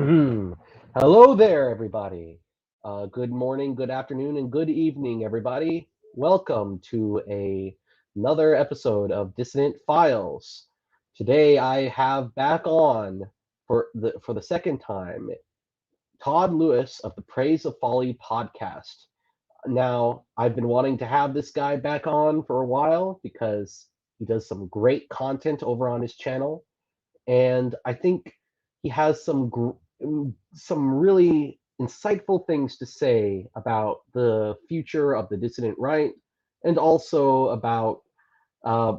Hello there, everybody. Good morning, good afternoon, and good evening, everybody. Welcome to another episode of Dissonant Files. Today, I have back on for the second time Todd Lewis of the Praise of Folly podcast. Now, I've been wanting to have this guy back on for a while because he does some great content over on his channel, and I think he has some really insightful things to say about the future of the dissident right, and also about uh,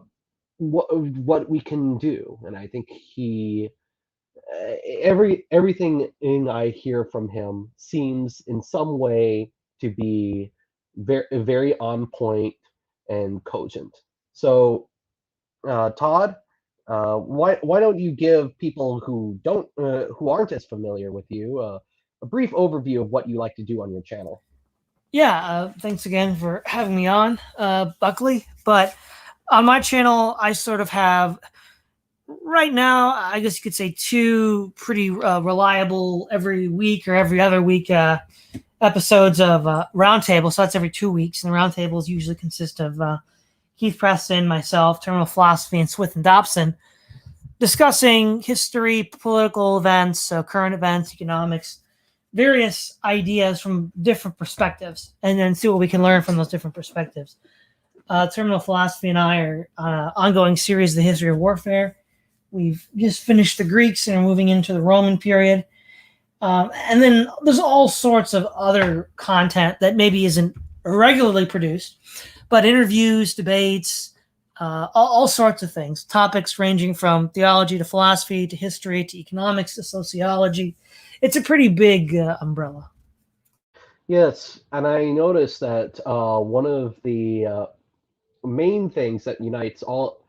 what we can do. And I think everything I hear from him seems in some way to be very on point and cogent. So Todd, why don't you give people who aren't as familiar with you a brief overview of what you like to do on your channel? Yeah, thanks again for having me on, Buckley. But on my channel, I sort of have, right now, I guess you could say two pretty reliable every week or every other week episodes of Roundtable. So that's every 2 weeks. And the Roundtables usually consist of Keith Preston, myself, Terminal Philosophy, and Swith and Dobson discussing history, political events, current events, economics, various ideas from different perspectives, and then see what we can learn from those different perspectives. Terminal Philosophy and I are ongoing series of the history of warfare. We've just finished the Greeks and are moving into the Roman period. And then there's all sorts of other content that maybe isn't regularly produced, but interviews, debates, all sorts of things. Topics ranging from theology to philosophy to history to economics to sociology. It's a pretty big umbrella. Yes, and I noticed that one of the main things that unites all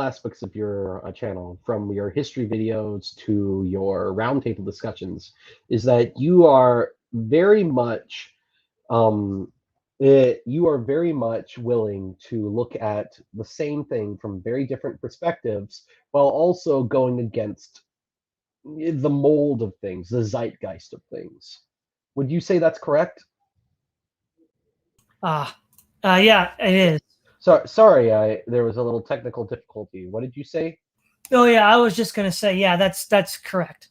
aspects of your channel, from your history videos to your roundtable discussions, is that um, you are very much willing to look at the same thing from very different perspectives, while also going against the mold of things, the zeitgeist of things. Would you say that's correct? Ah, yeah, it is. Sorry, there was a little technical difficulty. What did you say? Oh yeah, I was just gonna say, yeah, that's correct.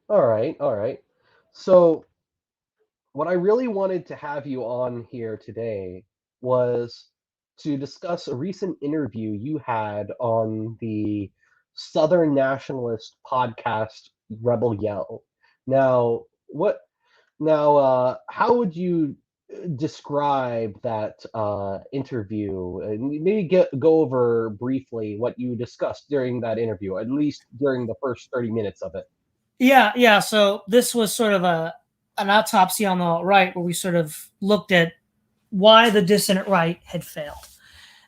All right, all right. So, what I really wanted to have you on here today was to discuss a recent interview you had on the Southern Nationalist podcast Rebel Yell. Now, what how would you describe that interview? And maybe go over briefly what you discussed during that interview, at least during the first 30 minutes of it. Yeah, yeah. So this was sort of an autopsy on the right, where we sort of looked at why the dissident right had failed,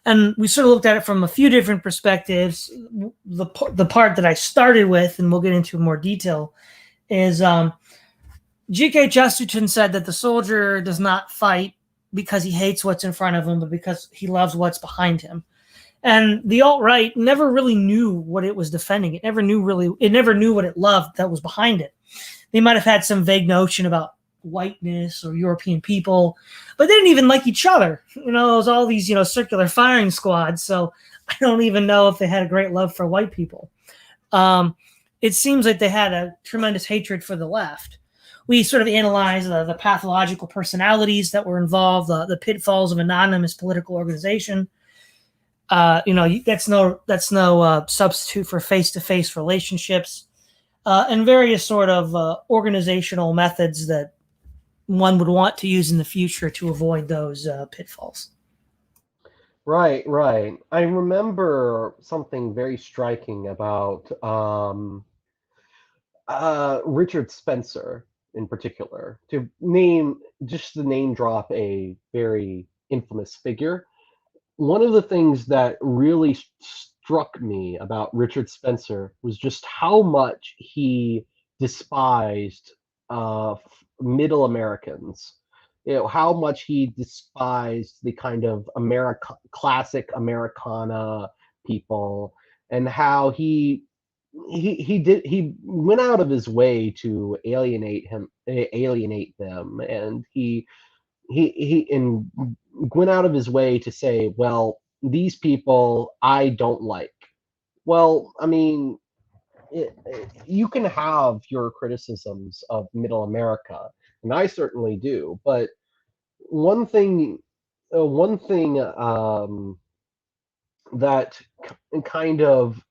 and we sort of looked at it from a few different perspectives. The part that I started with, and we'll get into more detail, is G.K. Chesterton said that the soldier does not fight because he hates what's in front of him, but because he loves what's behind him. And the alt-right never really knew what it was defending. It never knew what it loved that was behind it. They might have had some vague notion about whiteness or European people, but they didn't even like each other. It was all these, circular firing squads. So I don't even know if they had a great love for white people. It seems like they had a tremendous hatred for the left. We sort of analyzed the pathological personalities that were involved, the pitfalls of anonymous political organization. That's no substitute for face-to-face relationships, and various sort of organizational methods that one would want to use in the future to avoid those pitfalls. Right, right. I remember something very striking about Richard Spencer in particular. To name drop a very infamous figure. One of the things that really struck me about Richard Spencer was just how much he despised middle Americans. How much he despised the kind of classic Americana people, and how he he went out of his way to alienate them, and he went out of his way to say, well, these people I don't like. Well, I mean, you can have your criticisms of Middle America, and I certainly do. But one thing, one thing that kind of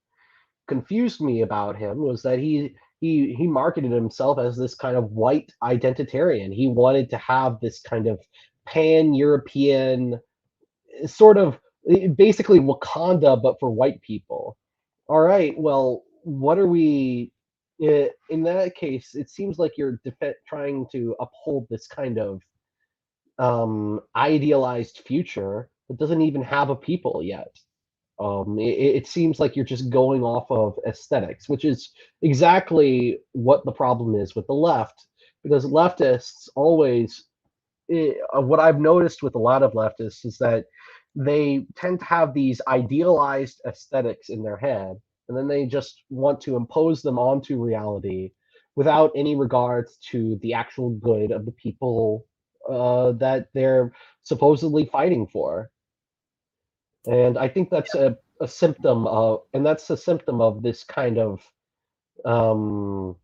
confused me about him was that he marketed himself as this kind of white identitarian. He wanted to have this kind of pan-European sort of basically Wakanda, but for white people. All right, well, what are we? In that case, it seems like you're trying to uphold this kind of idealized future that doesn't even have a people yet. It seems like you're just going off of aesthetics, which is exactly what the problem is with the left, because leftists always, what I've noticed with a lot of leftists is that they tend to have these idealized aesthetics in their head, and then they just want to impose them onto reality without any regards to the actual good of the people that they're supposedly fighting for. And I think that's a symptom of, and that's a symptom of this kind of, um,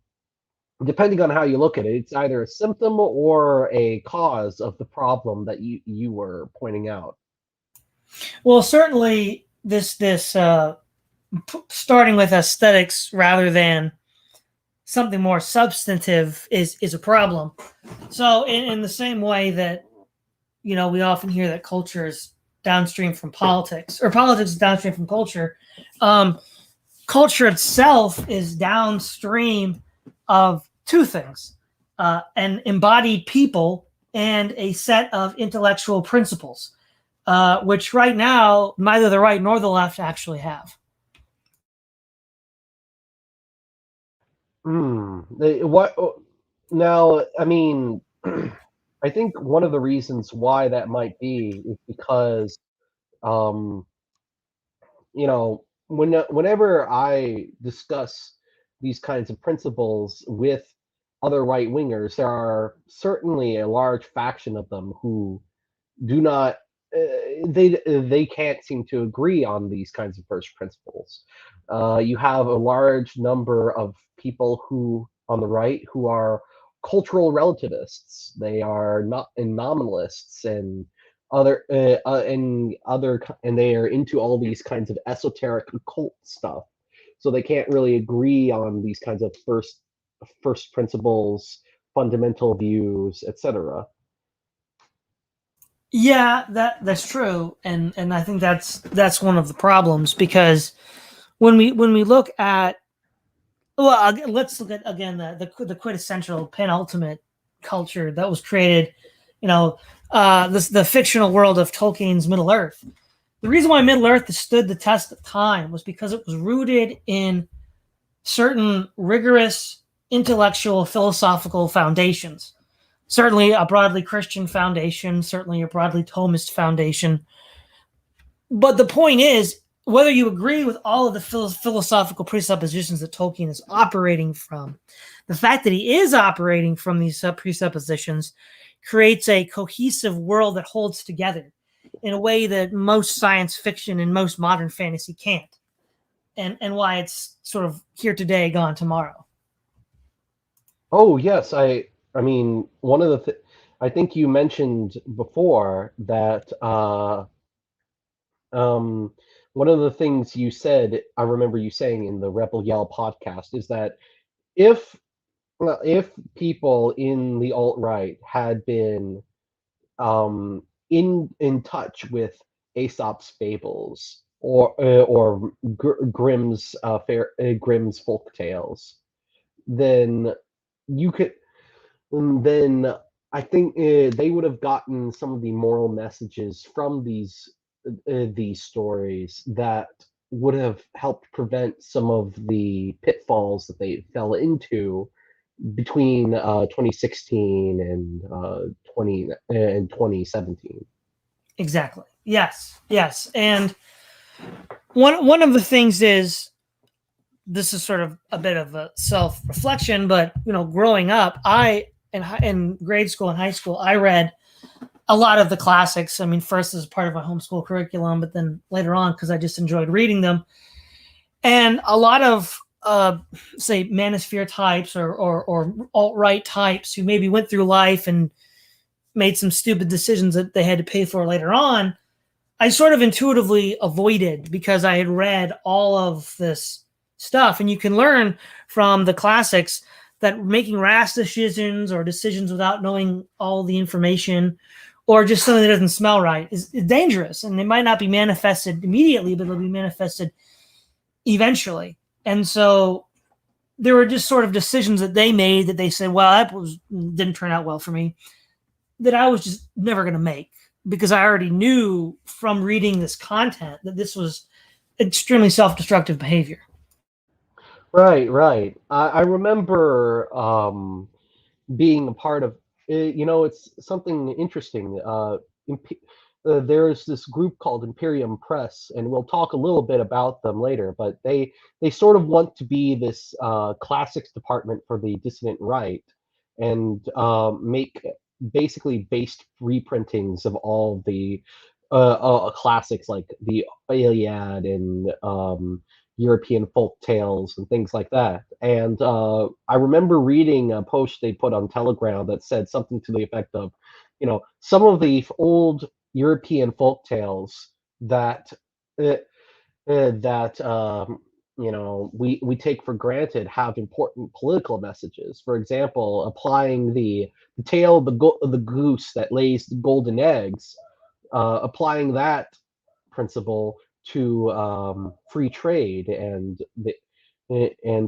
depending on how you look at it, it's either a symptom or a cause of the problem that you were pointing out. Well, certainly this starting with aesthetics rather than something more substantive is a problem. So in the same way that we often hear that culture is downstream from politics, or politics is downstream from culture. Culture itself is downstream of two things: an embodied people and a set of intellectual principles, which right now neither the right nor the left actually have. What now? I mean, I think one of the reasons why that might be is because, um, whenever I discuss these kinds of principles with other right wingers, there are certainly a large faction of them who do not they can't seem to agree on these kinds of first principles. You have a large number of people who on the right who are cultural relativists. They are not and nominalists and and they are into all these kinds of esoteric occult stuff. So they can't really agree on these kinds of first principles, fundamental views, etc. Yeah, that's true, and I think that's one of the problems, because when we look at, well, let's look at again the quintessential penultimate culture that was created, the fictional world of Tolkien's Middle Earth. The reason why Middle Earth has stood the test of time was because it was rooted in certain rigorous intellectual philosophical foundations. Certainly a broadly Christian foundation, certainly a broadly Thomist foundation. But the point is, whether you agree with all of the philosophical presuppositions that Tolkien is operating from, the fact that he is operating from these presuppositions creates a cohesive world that holds together in a way that most science fiction and most modern fantasy can't. And why it's sort of here today, gone tomorrow. Oh yes, I mean one of I think you mentioned before that um one of the things you said, I remember you saying in the Rebel Yell podcast, is that if if people in the alt right had been in touch with Aesop's fables or Grimm's folk tales, then you could then I think they would have gotten some of the moral messages from these stories that would have helped prevent some of the pitfalls that they fell into between 2016 and 2017. Exactly. Yes. And one of the things is, this is sort of a bit of a self-reflection, but growing up, in grade school and high school, I read a lot of the classics. I mean, first as part of my homeschool curriculum, but then later on because I just enjoyed reading them. And a lot of say manosphere types or alt-right types who maybe went through life and made some stupid decisions that they had to pay for later on, I sort of intuitively avoided because I had read all of this stuff. And you can learn from the classics that making rash decisions or decisions without knowing all the information or just something that doesn't smell right is dangerous. And they might not be manifested immediately, but they'll be manifested eventually. And so there were just sort of decisions that they made that they said, well, didn't turn out well for me, that I was just never going to make because I already knew from reading this content that this was extremely self-destructive behavior. Right, right. I remember being a part of, it's something interesting. There's this group called Imperium Press, and we'll talk a little bit about them later. But they sort of want to be this classics department for the dissident right, and make basically based reprintings of all the classics like the Iliad and European folk tales and things like that. And I remember reading a post they put on Telegram that said something to the effect of, some of the old European folk tales that uh, that we take for granted have important political messages. For example, applying the tale of the goose that lays the golden eggs, applying that principle to free trade and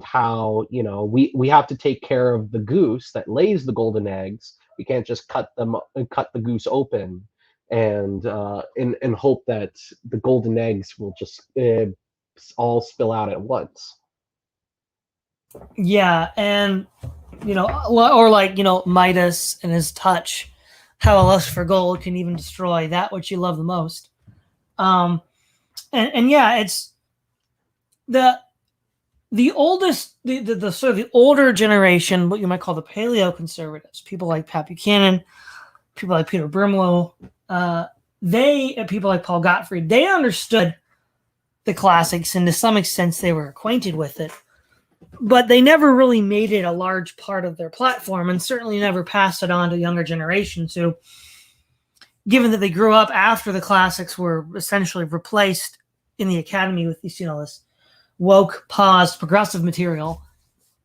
how we have to take care of the goose that lays the golden eggs. We can't just cut the goose open and hope that the golden eggs will just all spill out at once. Yeah, and or like Midas and his touch, how a lust for gold can even destroy that which you love the most. And yeah, it's the oldest, the sort of the older generation, what you might call the paleo conservatives, people like Pat Buchanan, people like Peter Brimlow, people like Paul Gottfried, they understood the classics, and to some extent they were acquainted with it, but they never really made it a large part of their platform, and certainly never passed it on to younger generations who, given that they grew up after the classics were essentially replaced in the academy with this woke, paused, progressive material.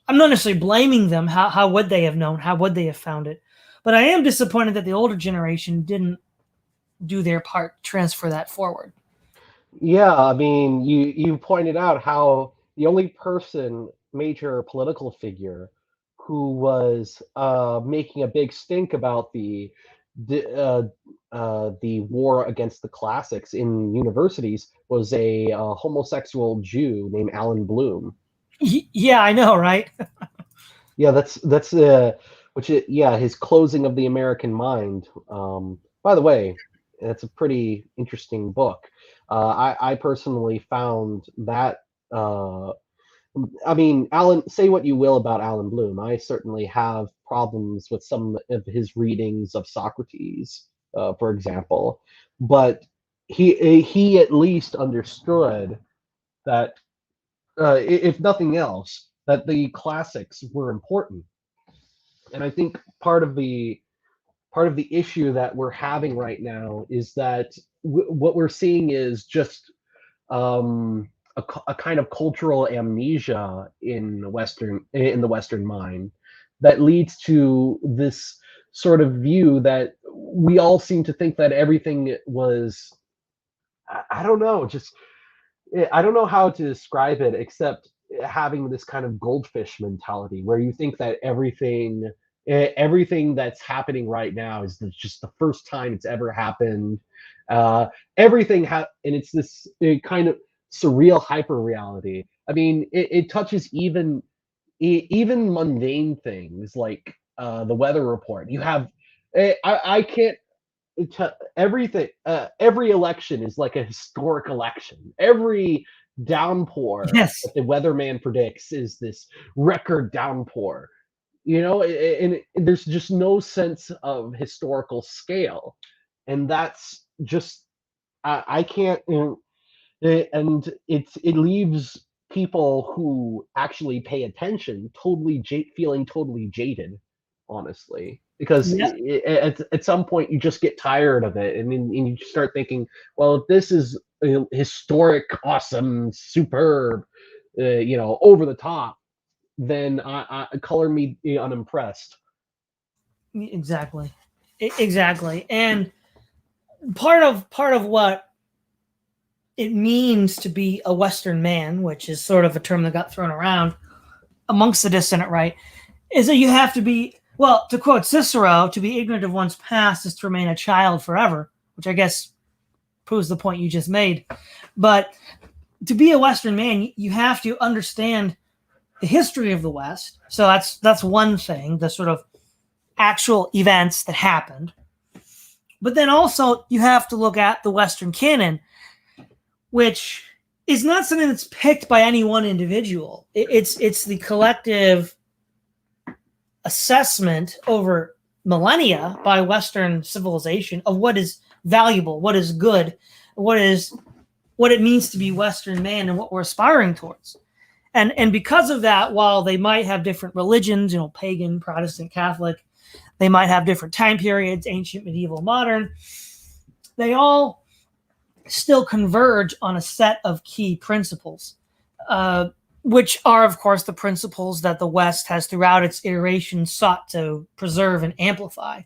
I'm not necessarily blaming them. How would they have known? How would they have found it? But I am disappointed that the older generation didn't do their part to transfer that forward. Yeah, I mean, you pointed out how the only major political figure who was making a big stink about the war against the classics in universities was a homosexual Jew named Alan Bloom. Yeah, I know, right? Yeah, that's his Closing of the American Mind. By the way, that's a pretty interesting book. I personally found that. I mean, Alan, say what you will about Alan Bloom. I certainly have problems with some of his readings of Socrates, for example, but he at least understood that, if nothing else, that the classics were important. And I think part of the issue that we're having right now is that what we're seeing is just a kind of cultural amnesia in the Western mind that leads to this sort of view that we all seem to think that everything was, I don't know, just I don't know how to describe it except having this kind of goldfish mentality where you think that everything that's happening right now is just the first time it's ever happened. And it's this kind of surreal hyper reality. I mean, it touches even mundane things like the weather report. You have I can't everything, every election is like a historic election. downpour Yes. that the weatherman predicts is this record downpour. And there's just no sense of historical scale, and that's just I can't. And it leaves people who actually pay attention feeling totally jaded, honestly, because Yeah. at some point you just get tired of it, and you start thinking, well, if this is historic, awesome, superb, over the top, then color me unimpressed. Exactly. Exactly. And part of what it means to be a Western man, which is sort of a term that got thrown around amongst the dissonant right, is that you have to be, well, to quote Cicero, to be ignorant of one's past is to remain a child forever, which I guess proves the point you just made. But to be a Western man, you have to understand the history of the West. So that's one thing, the sort of actual events that happened. But then also you have to look at the Western canon, which is not something that's picked by any one individual. It's the collective assessment over millennia by Western civilization of what is valuable, what is good, what it means to be Western man, and what we're aspiring towards. And because of that, while they might have different religions, pagan, Protestant, Catholic, they might have different time periods, ancient, medieval, modern, they all still converge on a set of key principles, which are, of course, the principles that the West has throughout its iterations sought to preserve and amplify.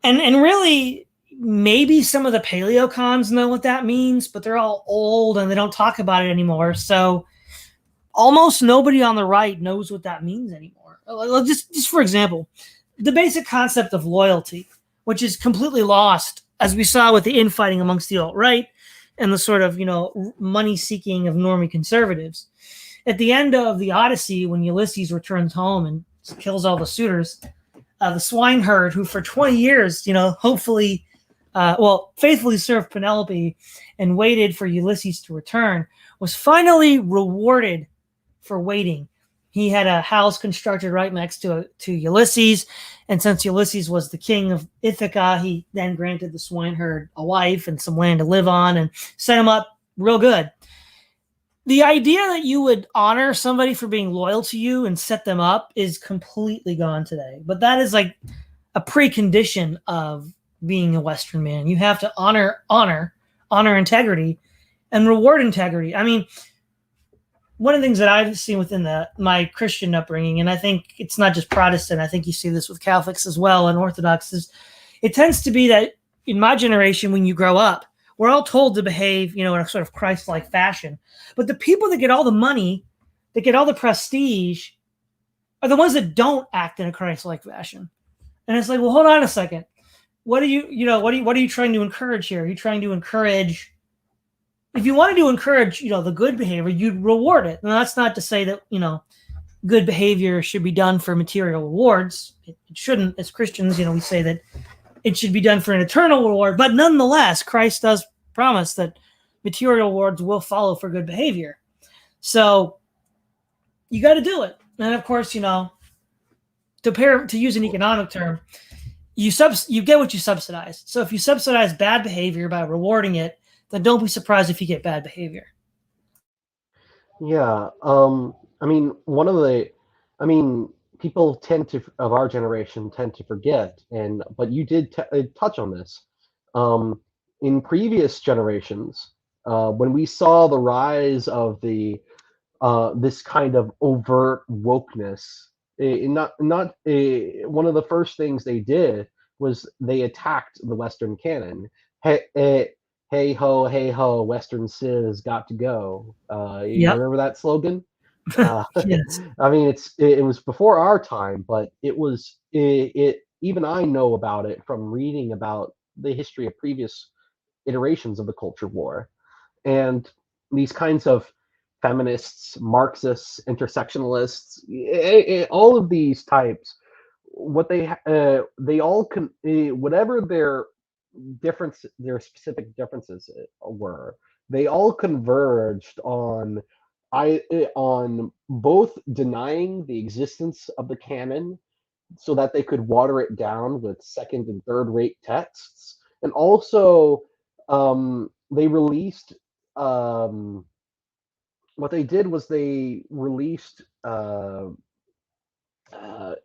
And really, maybe some of the paleocons know what that means, but they're all old and they don't talk about it anymore. So almost nobody on the right knows what that means anymore. Just for example, the basic concept of loyalty, which is completely lost, as we saw with the infighting amongst the alt-right and the sort of, money seeking of normie conservatives. At the end of the Odyssey, when Ulysses returns home and kills all the suitors, the swineherd, who for 20 years, hopefully, faithfully served Penelope and waited for Ulysses to return, was finally rewarded for waiting. He had a house constructed right next to Ulysses, and since Ulysses was the king of Ithaca, he then granted the swineherd a wife and some land to live on and set him up real good. The idea that you would honor somebody for being loyal to you and set them up is completely gone today. But that is like a precondition of being a Western man. You have to honor integrity, and reward integrity. I mean, one of the things that I've seen within my Christian upbringing, and I think it's not just Protestant, I think you see this with Catholics as well and Orthodox, is it tends to be that in my generation, when you grow up, we're all told to behave, in a sort of Christ-like fashion. But the people that get all the money, that get all the prestige, are the ones that don't act in a Christ-like fashion. And it's like, well, hold on a second. What are you trying to encourage here? Are you trying to encourage? If you wanted to encourage, the good behavior, you'd reward it. And that's not to say that, good behavior should be done for material rewards. It shouldn't. As Christians, we say that it should be done for an eternal reward. But nonetheless, Christ does promise that material rewards will follow for good behavior. So you got to do it. And of course, to use an economic term, you get what you subsidize. So if you subsidize bad behavior by rewarding it, then don't be surprised if you get bad behavior. Yeah. I mean, people of our generation tend to forget, but you did touch on this. In previous generations, when we saw the rise of this kind of overt wokeness, one of the first things they did was they attacked the Western canon. Hey ho, Western Civ got to go. You Yep. remember that slogan? Yes. I mean, it was before our time, but it even I know about it from reading about the history of previous iterations of the culture war, and these kinds of feminists, Marxists, intersectionalists, all of these types, what they all whatever their specific differences were, they all converged on both denying the existence of the canon so that they could water it down with second and third rate texts, and also they released what they did was they released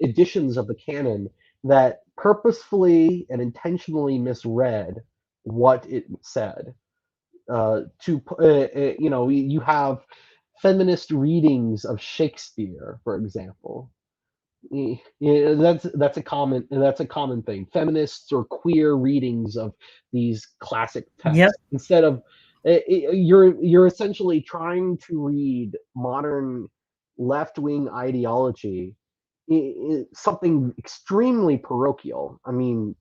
editions of the canon that purposefully and intentionally misread what it said. You have feminist readings of Shakespeare, for example. Yeah, that's a common thing. Feminists or queer readings of these classic Yep. texts instead of you're essentially trying to read modern left wing ideology, something extremely parochial. I mean,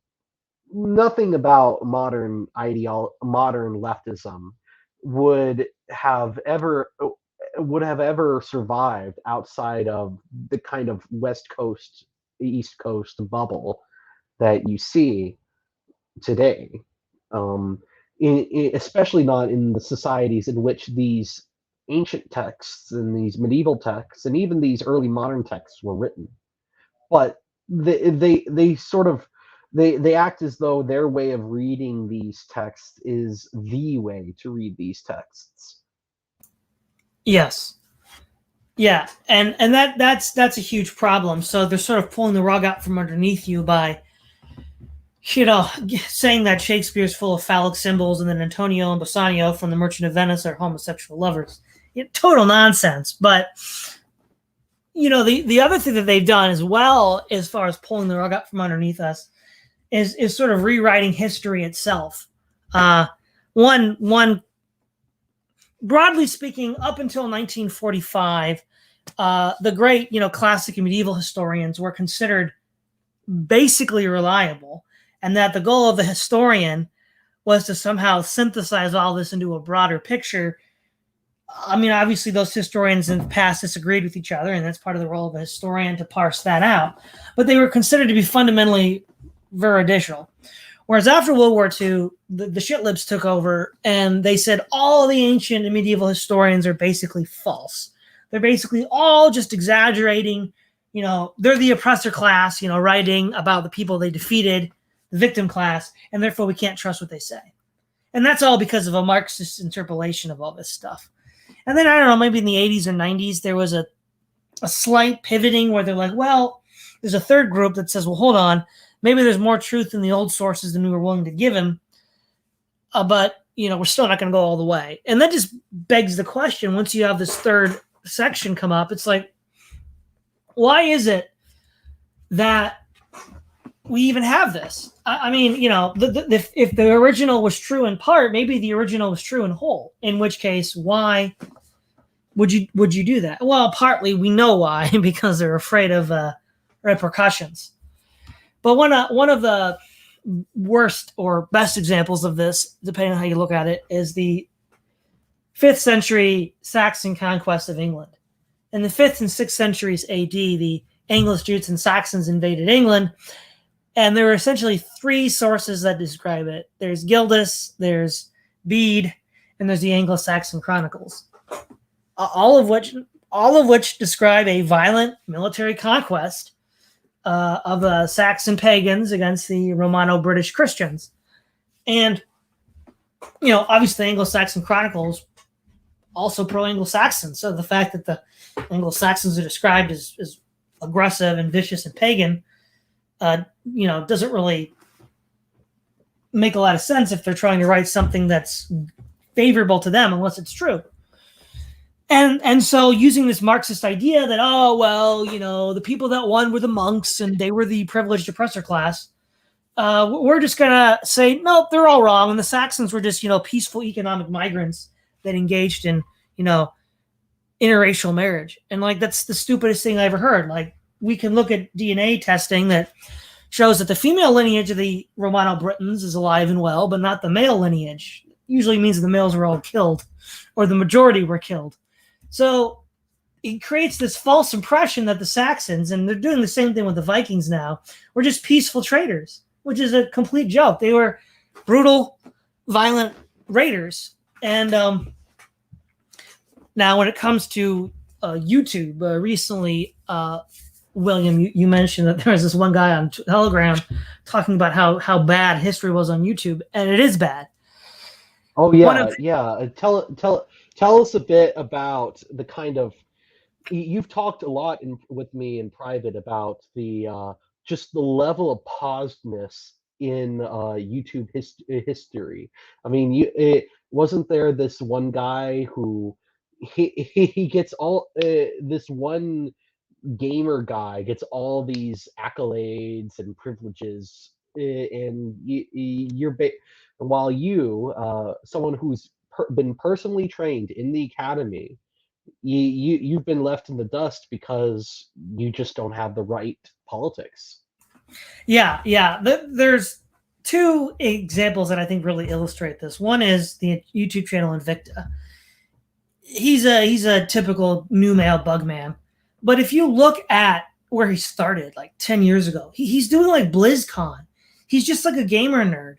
nothing about modern leftism would have ever survived outside of the kind of West Coast, East Coast bubble that you see today. Um, Especially not in the societies in which these ancient texts and these medieval texts and even these early modern texts were written. But they sort of they act as though their way of reading these texts is the way to read these texts. Yes. Yeah, and that's a huge problem. So they're sort of pulling the rug out from underneath you by, saying that Shakespeare's full of phallic symbols and then Antonio and Bassanio from The Merchant of Venice are homosexual lovers. Total nonsense. But the other thing that they've done as well, as far as pulling the rug out from underneath us, is sort of rewriting history itself. One broadly speaking, up until 1945, the great, classic and medieval historians were considered basically reliable, and that the goal of the historian was to somehow synthesize all this into a broader picture. I mean, obviously, those historians in the past disagreed with each other, and that's part of the role of a historian to parse that out. But they were considered to be fundamentally veridical. Whereas after World War II, the shitlibs took over, and they said all the ancient and medieval historians are basically false. They're basically all just exaggerating. They're the oppressor class, writing about the people they defeated, the victim class, and therefore we can't trust what they say. And that's all because of a Marxist interpolation of all this stuff. And then, I don't know, maybe in the 80s or 90s, there was a slight pivoting where they're like, well, there's a third group that says, well, hold on, maybe there's more truth in the old sources than we were willing to give him. But, we're still not going to go all the way. And that just begs the question, once you have this third section come up, it's like, why is it that we even have this? I mean, if the original was true in part, maybe the original was true in whole, in which case, why would you do that? Well, partly we know why, because they're afraid of repercussions. But one of the worst or best examples of this, depending on how you look at it, is the 5th century Saxon conquest of England. In the 5th and 6th centuries AD, the Angles, Jutes, and Saxons invaded England, and there are essentially 3 sources that describe it. There's Gildas, there's Bede, and there's the Anglo-Saxon Chronicles, all of which describe a violent military conquest of the Saxon pagans against the Romano-British Christians. And, obviously the Anglo-Saxon Chronicles also pro-Anglo-Saxon. So the fact that the Anglo-Saxons are described as aggressive and vicious and pagan, doesn't really make a lot of sense if they're trying to write something that's favorable to them, unless it's true. And so using this Marxist idea that, the people that won were the monks and they were the privileged oppressor class, we're just going to say, nope, they're all wrong. And the Saxons were just, peaceful economic migrants that engaged in, interracial marriage. And that's the stupidest thing I ever heard. We can look at DNA testing that shows that the female lineage of the Romano Britons is alive and well, but not the male lineage. Usually means the males were all killed, or the majority were killed. So it creates this false impression that the Saxons, and they're doing the same thing with the Vikings now, were just peaceful traders, which is a complete joke. They were brutal, violent raiders And now, when it comes to YouTube, recently, William, you mentioned that there was this one guy on Telegram talking about how bad history was on YouTube, and it is bad. Oh One of yeah. Tell us a bit about the kind of you've talked a lot with me in private about the just the level of pausedness in YouTube history. I mean, wasn't there this one guy who he gets all this one gamer guy gets all these accolades and privileges, and while someone who's been personally trained in the academy, you've been left in the dust because you just don't have the right politics. yeah. There's two examples that I think really illustrate this. One is the YouTube channel Invicta. He's a typical new male bug man, but if you look at where he started like 10 years ago, he's doing like BlizzCon. He's just like a gamer nerd,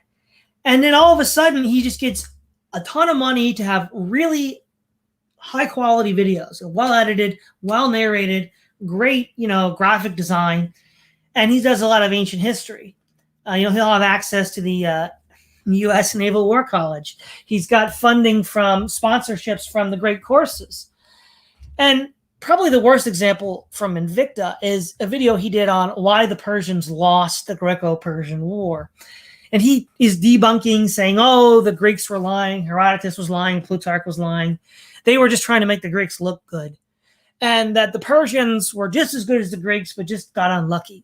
and then all of a sudden he just gets a ton of money to have really high quality videos, well edited, well narrated, great, graphic design, and he does a lot of ancient history. He'll have access to the U.S. Naval War College. He's got funding from sponsorships from the great courses. And probably the worst example from Invicta is a video he did on why the Persians lost the Greco-Persian War. And he is debunking, saying, oh, the Greeks were lying, Herodotus was lying, Plutarch was lying. They were just trying to make the Greeks look good. And that the Persians were just as good as the Greeks, but just got unlucky.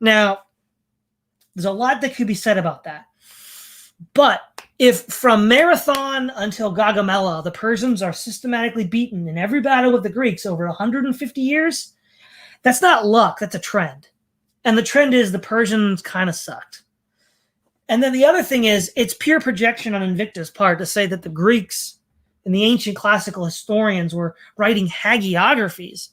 Now, there's a lot that could be said about that. But if from Marathon until Gaugamela, the Persians are systematically beaten in every battle with the Greeks over 150 years, that's not luck, that's a trend. And the trend is the Persians kind of sucked. And then the other thing is, it's pure projection on Invicta's part to say that the Greeks and the ancient classical historians were writing hagiographies.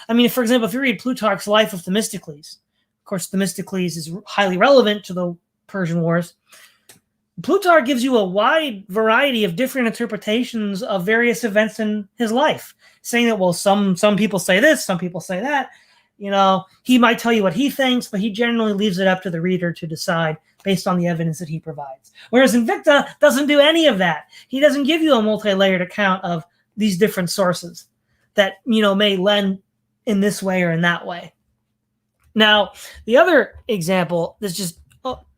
I mean, for example, if you read Plutarch's Life of Themistocles, of course, Themistocles is highly relevant to the Persian Wars. Plutarch gives you a wide variety of different interpretations of various events in his life, saying that, well, some people say this, some people say that. He might tell you what he thinks, but he generally leaves it up to the reader to decide based on the evidence that he provides. Whereas Invicta doesn't do any of that. He doesn't give you a multi-layered account of these different sources that, may lend in this way or in that way. Now, the other example that's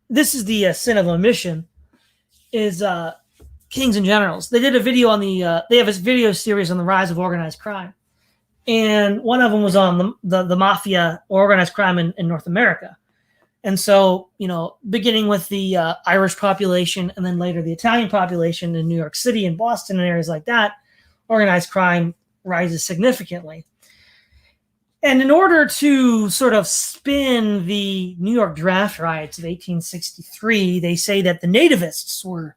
this is the sin of omission, is Kings and Generals. They did a video on they have a video series on the rise of organized crime. And one of them was on the mafia or organized crime in North America. And so, beginning with the Irish population and then later the Italian population in New York City and Boston and areas like that, organized crime rises significantly. And in order to sort of spin the New York draft riots of 1863, they say that the nativists were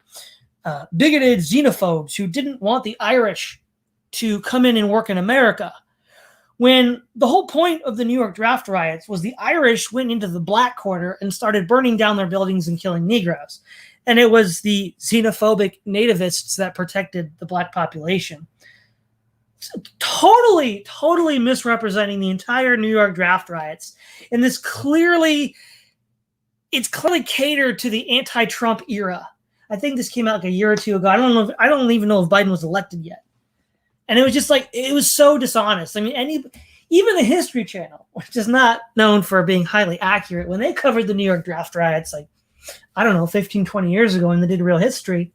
bigoted xenophobes who didn't want the Irish to come in and work in America. When the whole point of the New York draft riots was the Irish went into the black quarter and started burning down their buildings and killing Negroes. And it was the xenophobic nativists that protected the black population. Totally misrepresenting the entire New York draft riots. And it's clearly catered to the anti-Trump era. I think this came out like a year or two ago. I don't even know if Biden was elected yet. And it was just it was so dishonest. I mean, even the History Channel, which is not known for being highly accurate, when they covered the New York draft riots, 15, 20 years ago, and they did real history,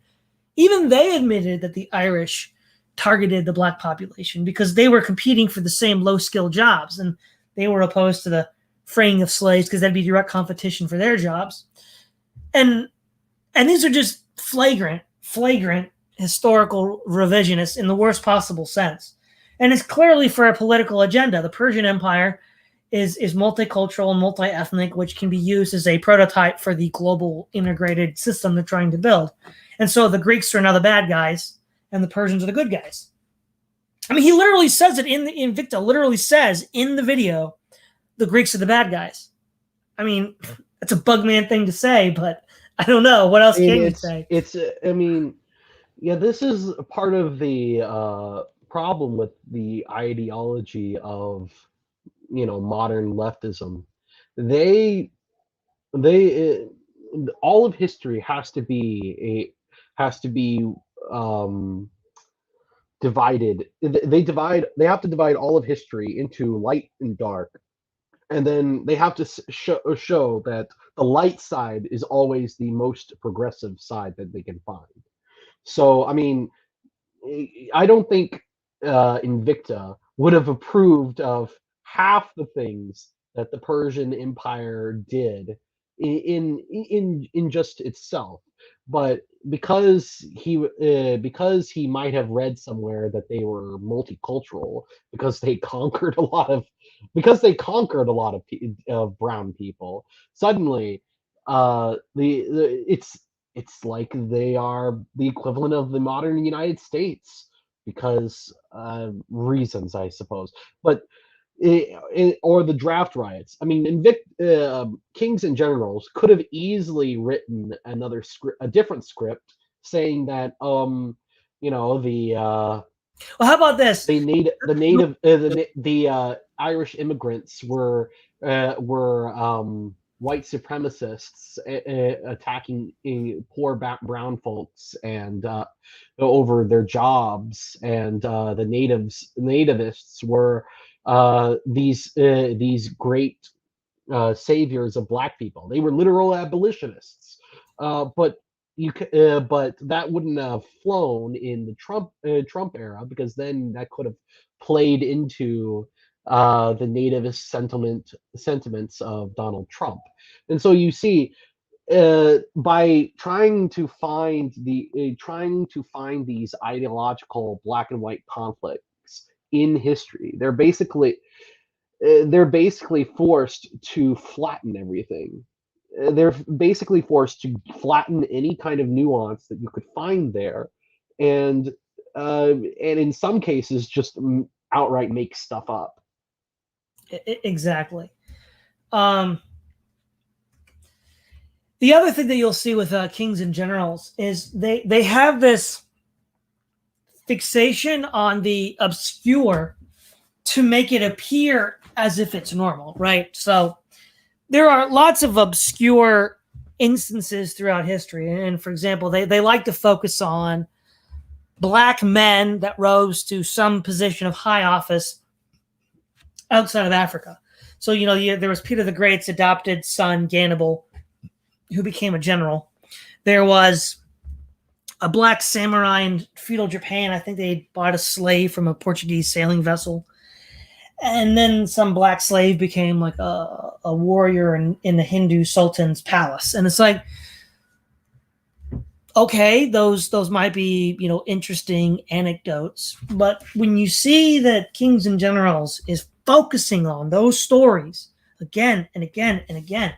even they admitted that the Irish targeted the black population because they were competing for the same low-skill jobs, and they were opposed to the freeing of slaves because that'd be direct competition for their jobs. And these are just flagrant historical revisionists in the worst possible sense. And it's clearly for a political agenda. The Persian Empire is multicultural and multi-ethnic, which can be used as a prototype for the global integrated system they're trying to build. And so the Greeks are now the bad guys, and the Persians are the good guys. I mean, he literally says it in Invicta, literally says in the video, the Greeks are the bad guys. I mean, that's a bugman thing to say, but I don't know. What else can you say? Yeah, this is part of the problem with the ideology of modern leftism. They they all of history has to be um, divided. They have to divide all of history into light and dark, and then they have to show that the light side is always the most progressive side that they can find. So I mean, I don't think Invicta would have approved of half the things that the Persian Empire did in just itself, but because he might have read somewhere that they were multicultural because they conquered a lot of brown people. Suddenly, it's like they are the equivalent of the modern United States because reasons, I suppose. But or the draft riots. I mean, Kings and Generals could have easily written another script, a different script, saying that Well, how about this? the Irish immigrants were white supremacists attacking poor brown folks and over their jobs, and the nativists were these great saviors of black people. They were literal abolitionists, but that wouldn't have flown in the Trump era, because then that could have played into the nativist sentiments of Donald Trump. And so you see, by trying to find these ideological black and white conflicts in history, they're basically forced to flatten everything. They're basically forced to flatten any kind of nuance that you could find there, and and in some cases just outright make stuff up. Exactly. Um, the other thing that you'll see with kings and generals is they have this fixation on the obscure to make it appear as if it's normal, right? So there are lots of obscure instances throughout history. And for example, they like to focus on black men that rose to some position of high office outside of Africa. So, there was Peter the Great's adopted son, Gannibal, who became a general. There was a black samurai in feudal Japan. I think they bought a slave from a Portuguese sailing vessel. And then some black slave became like a warrior in the Hindu sultan's palace. And it's like, okay, those might be, interesting anecdotes. But when you see that Kings and Generals is focusing on those stories again and again and again,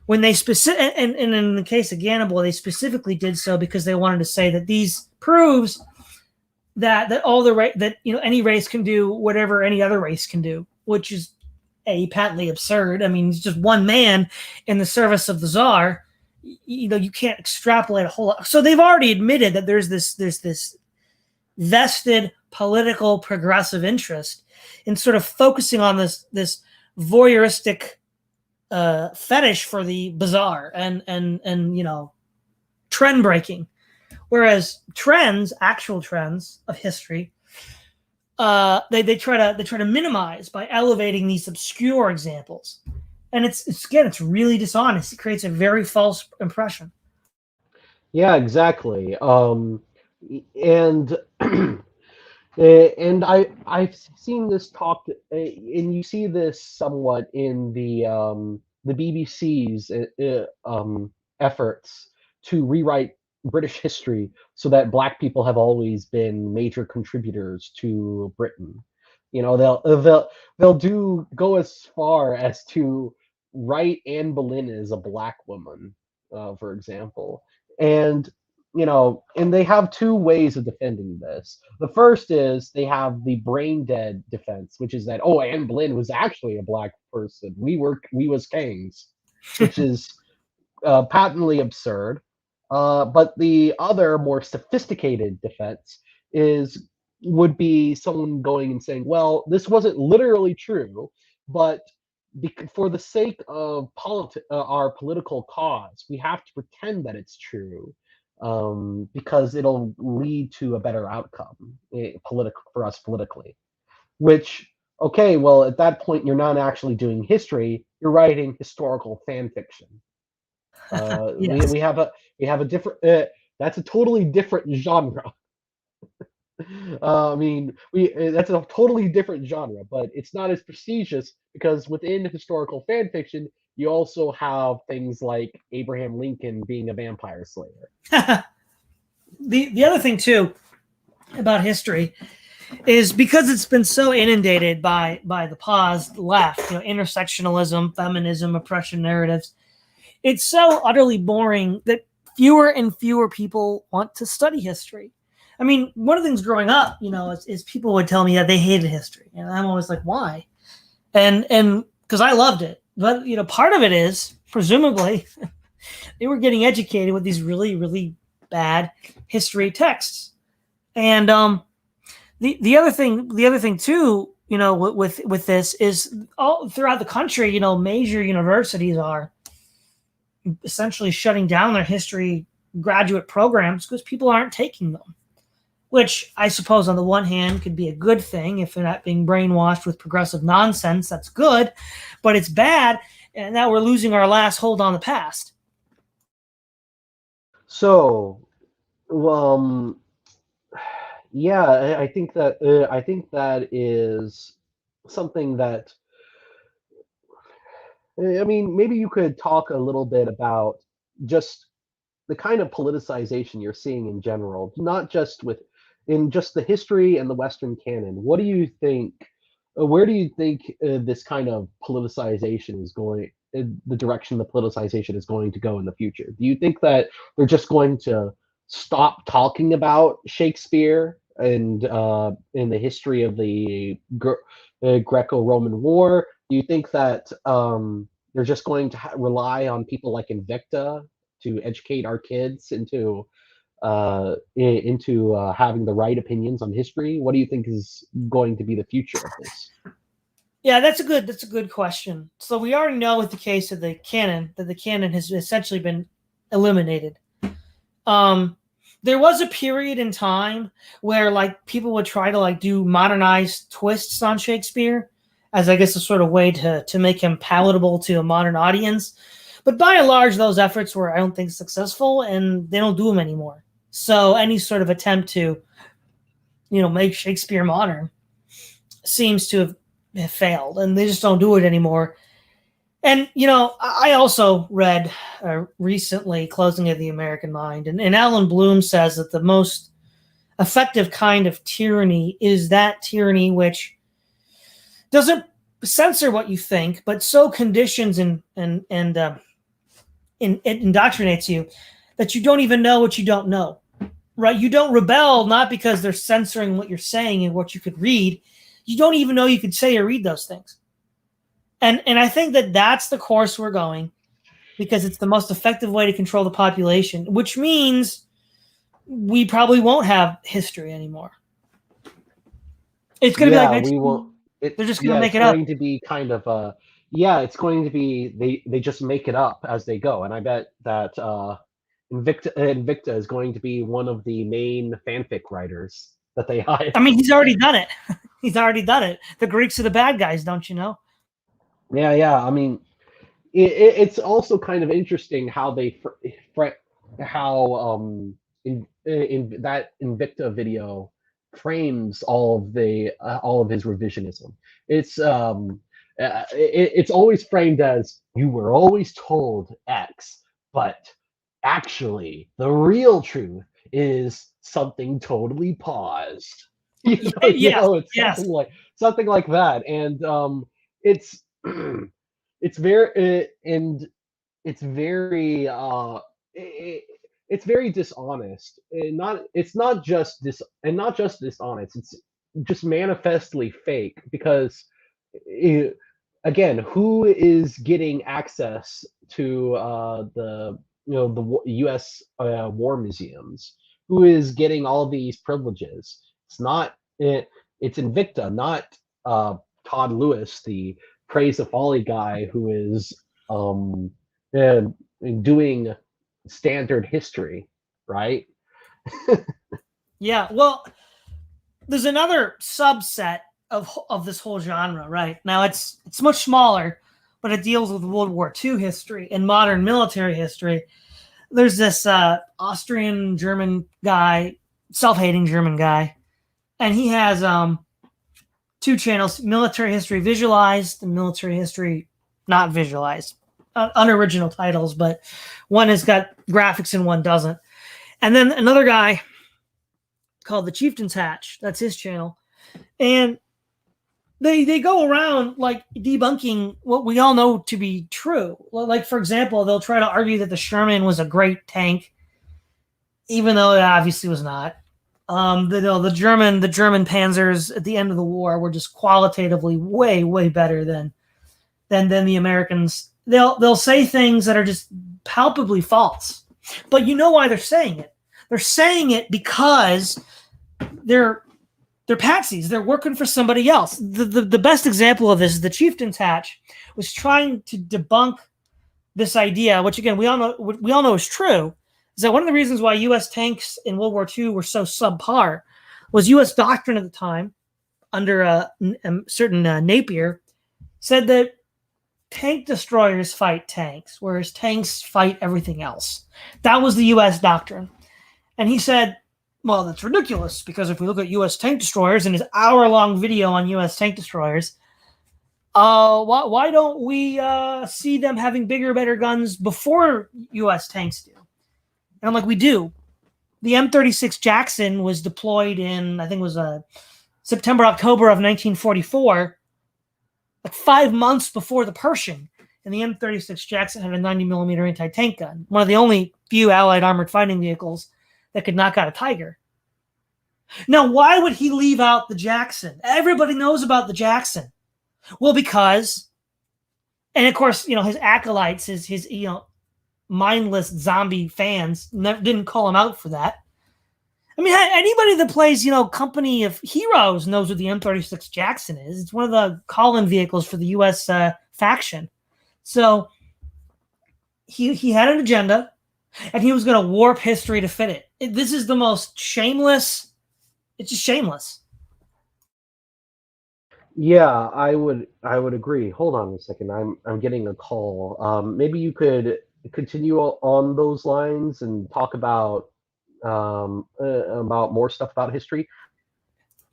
when they and in the case of Gannibal, they specifically did so because they wanted to say that these proves that all that any race can do whatever any other race can do, which is patently absurd. I mean, he's just one man in the service of the czar. You can't extrapolate a whole lot. So they've already admitted that there's this vested political progressive interest in sort of focusing on this voyeuristic fetish for the bizarre and trend breaking, whereas actual trends of history, they try to minimize by elevating these obscure examples, and it's really dishonest. It creates a very false impression. Yeah, exactly. And and I've seen this talked, and you see this somewhat in the BBC's efforts to rewrite British history so that Black people have always been major contributors to Britain. They'll do go as far as to write Anne Boleyn as a Black woman, for example, and and they have two ways of defending this. The first is they have the brain dead defense, which is that, oh, Anne Boleyn was actually a black person. We was kings, which is patently absurd. But the other more sophisticated defense is would be someone going and saying, "Well, this wasn't literally true, but for the sake of our political cause, we have to pretend that it's true, because it'll lead to a better outcome, for us politically." Which, okay, well, at that point, you're not actually doing history; you're writing historical fan fiction. Uh, we Yes. we have a we have a different. That's a totally different genre. I mean, we that's a totally different genre, but it's not as prestigious because within historical fan fiction, you also have things like Abraham Lincoln being a vampire slayer. The other thing too about history is because it's been so inundated by the paused left, intersectionalism, feminism, oppression narratives. It's so utterly boring that fewer and fewer people want to study history. I mean, one of the things growing up, is people would tell me that they hated history, and I'm always like, why? And because I loved it, but part of it is presumably they were getting educated with these really really bad history texts, and the other thing too, with this is all throughout the country, major universities are essentially shutting down their history graduate programs because people aren't taking them. Which I suppose on the one hand could be a good thing if they're not being brainwashed with progressive nonsense. That's good, but it's bad, and now we're losing our last hold on the past. So, um, yeah, I think that is something that I mean, maybe you could talk a little bit about just the kind of politicization you're seeing in general, not just in just the history and the Western canon. What do you think? Where do you think this kind of politicization is going? The direction the politicization is going to go in the future? Do you think that they're just going to stop talking about Shakespeare and in the history of the Greco-Roman War? Do you think that they're just going to rely on people like Invicta to educate our kids into having the right opinions on history? What do you think is going to be the future of this? Yeah, that's a good question. So we already know with the case of the canon that the canon has essentially been eliminated. Um, there was a period in time where like people would try to like do modernized twists on Shakespeare as I guess a sort of way to make him palatable to a modern audience. But by and large, those efforts were I don't think successful, and they don't do them anymore. So any sort of attempt to make Shakespeare modern seems to have failed, and they just don't do it anymore. And I also read recently "Closing of the American Mind," and Alan Bloom says that the most effective kind of tyranny is that tyranny which doesn't censor what you think, but so conditions and it indoctrinates you that you don't even know what you don't know. Right? You don't rebel not because they're censoring what you're saying and what you could read. You don't even know you could say or read those things. And I think that that's the course we're going because it's the most effective way to control the population, which means we probably won't have history anymore. It's going to be like Yeah, next. we will. They're just going to Yeah, make it's it up. going to be kind of yeah, it's going to be they just make it up as they go, and I bet that Invicta is going to be one of the main fanfic writers that they hire. I mean, he's already done it. He's already done it. The Greeks are the bad guys, don't you know? Yeah, yeah. I mean, it's also kind of interesting how how in that Invicta video frames all of his revisionism. It's it's always framed as you were always told X, but actually the real truth is something totally paused. Yes, It's yes. something like that, and it's it's very and it's very it, it's very dishonest, and not just dishonest, it's just manifestly fake because eh, again, who is getting access to the the U.S. War museums, who is getting all these privileges. It's not it's Invicta, not uh, Todd Lewis, the Praise of Folly guy, who is uh, doing standard history, right? Yeah, well, there's another subset of this whole genre, right? Now it's much smaller, but it deals with World War II history and modern military history. There's this Austrian German guy, self-hating German guy, and he has two channels: military history visualized and military history not visualized, unoriginal titles, but one has got graphics and one doesn't. And then another guy called the Chieftain's Hatch. That's his channel, and they go around like debunking what we all know to be true. Like, for example, they'll try to argue that the Sherman was a great tank, even though it obviously was not. The German Panzers at the end of the war were just qualitatively way better than the Americans. They'll say things that are just palpably false, but you know why they're saying it. They're saying it because they're patsies. They're working for somebody else. The best example of this is the Chieftain's Hatch was trying to debunk this idea, which again we all know is true, is that one of the reasons why U.S. tanks in World War II were so subpar was U.S. doctrine at the time, under a certain Napier, said that tank destroyers fight tanks, whereas tanks fight everything else. That was the U.S. doctrine. And he said, well, that's ridiculous, because if we look at U.S. tank destroyers and his hour-long video on U.S. tank destroyers, why don't we see them having bigger, better guns before U.S. tanks do? And I'm like, we do. The M36 Jackson was deployed in, I think it was September, October of 1944, like 5 months before the Pershing. And the M36 Jackson had a 90mm anti-tank gun, one of the only few Allied armored fighting vehicles that could knock out a Tiger. Now, why would he leave out the Jackson? Everybody knows about the Jackson. Well, because, and of course, his acolytes, his mindless zombie fans didn't call him out for that. I mean, anybody that plays, Company of Heroes knows what the M36 Jackson is. It's one of the call-in vehicles for the U.S. faction. So he had an agenda, and he was going to warp history to fit it. This is the most shameless. It's just shameless. Yeah, I would agree. Hold on a second. I'm getting a call. Maybe you could continue on those lines and talk about more stuff about history.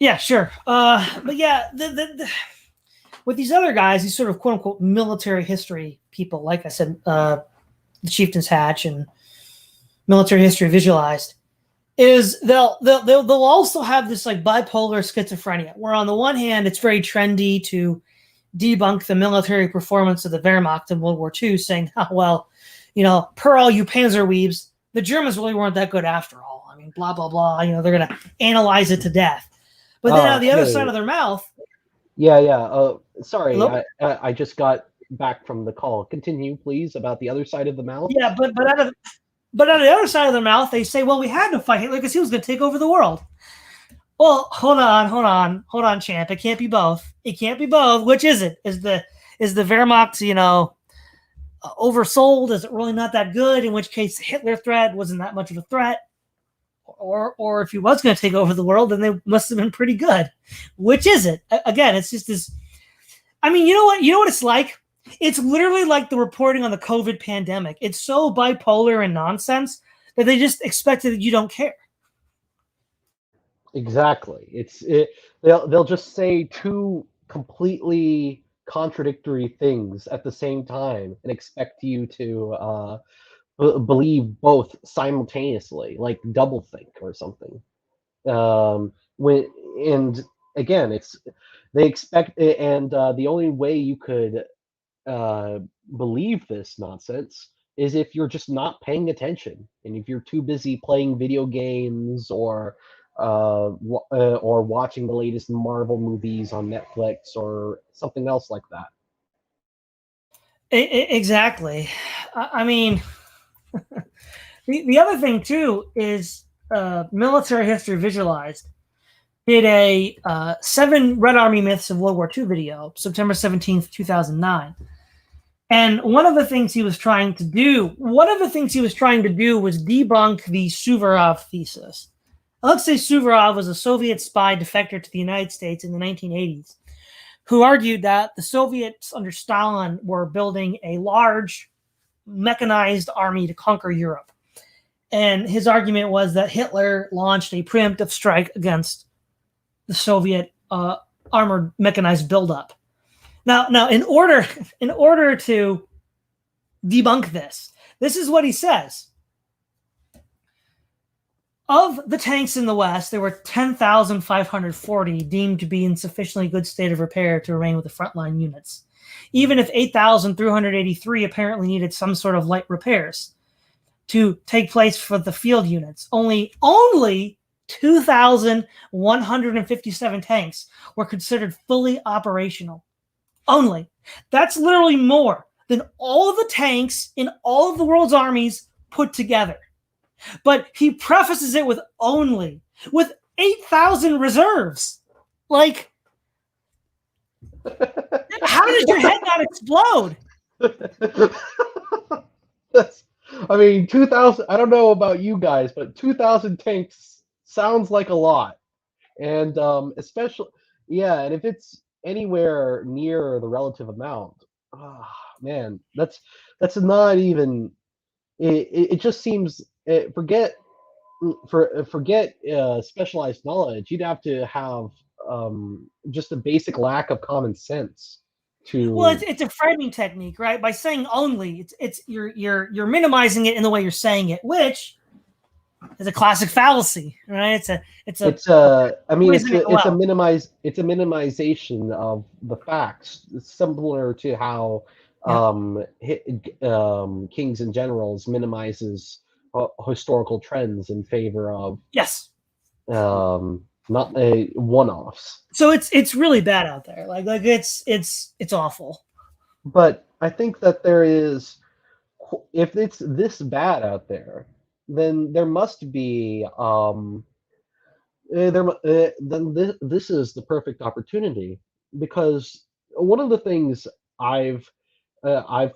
Yeah, sure. But yeah, with these other guys, these sort of quote unquote military history people, like I said, the Chieftain's Hatch and military history visualized, is they'll also have this like bipolar schizophrenia, where on the one hand it's very trendy to debunk the military performance of the Wehrmacht in World War II, saying, oh, well, per all you Panzer weebs, the Germans really weren't that good after all. I mean, blah blah blah. They're gonna analyze it to death. But then on the other side of their mouth. Yeah. Sorry, I just got back from the call. Continue, please, about the other side of the mouth. Yeah, but on the other side of their mouth, they say, well, we had to fight Hitler because he was going to take over the world. Well, hold on, champ. It can't be both. It can't be both. Which is it? Is the Wehrmacht, oversold? Is it really not that good? In which case, the Hitler threat wasn't that much of a threat. Or if he was going to take over the world, then they must have been pretty good. Which is it? Again, it's just this. I mean, you know what it's like? It's literally like the reporting on the COVID pandemic. It's so bipolar and nonsense that they just expect that you don't care. Exactly. They'll just say two completely contradictory things at the same time and expect you to believe both simultaneously, like doublethink or something. When and again, they expect, and the only way you could believe this nonsense is if you're just not paying attention, and if you're too busy playing video games or watching the latest Marvel movies on Netflix or something else like that. Exactly. I mean, The other thing too is military history visualized did a 7 Red Army myths of World War II video, September 17th, 2009. And one of the things he was trying to do was debunk the Suvorov thesis. Alexei Suvorov was a Soviet spy defector to the United States in the 1980s, who argued that the Soviets under Stalin were building a large mechanized army to conquer Europe. And his argument was that Hitler launched a preemptive strike against the Soviet armored mechanized buildup. Now, in order to debunk this is what he says. Of the tanks in the West, there were 10,540 deemed to be in sufficiently good state of repair to remain with the frontline units, even if 8,383 apparently needed some sort of light repairs to take place for the field units. Only 2,157 tanks were considered fully operational. Only. That's literally more than all of the tanks in all of the world's armies put together. But he prefaces it with only, with 8,000 reserves. Like, how does your head not explode? I mean, 2,000, I don't know about you guys, but 2,000 tanks sounds like a lot. And especially, yeah, and if it's anywhere near the relative amount, man, that's not even, it just seems, forget specialized knowledge. You'd have to have just a basic lack of common sense to. Well, it's a framing technique, right? By saying only, it's you're minimizing it in the way you're saying it, which is a classic fallacy, right? It's a I mean, it's a minimization of the facts. It's similar to how Kings and Generals minimizes historical trends in favor of yes, not one-offs. So it's really bad out there. Like it's awful. But I think that there is, if it's this bad out there, then there must be then this is the perfect opportunity, because one of the things I've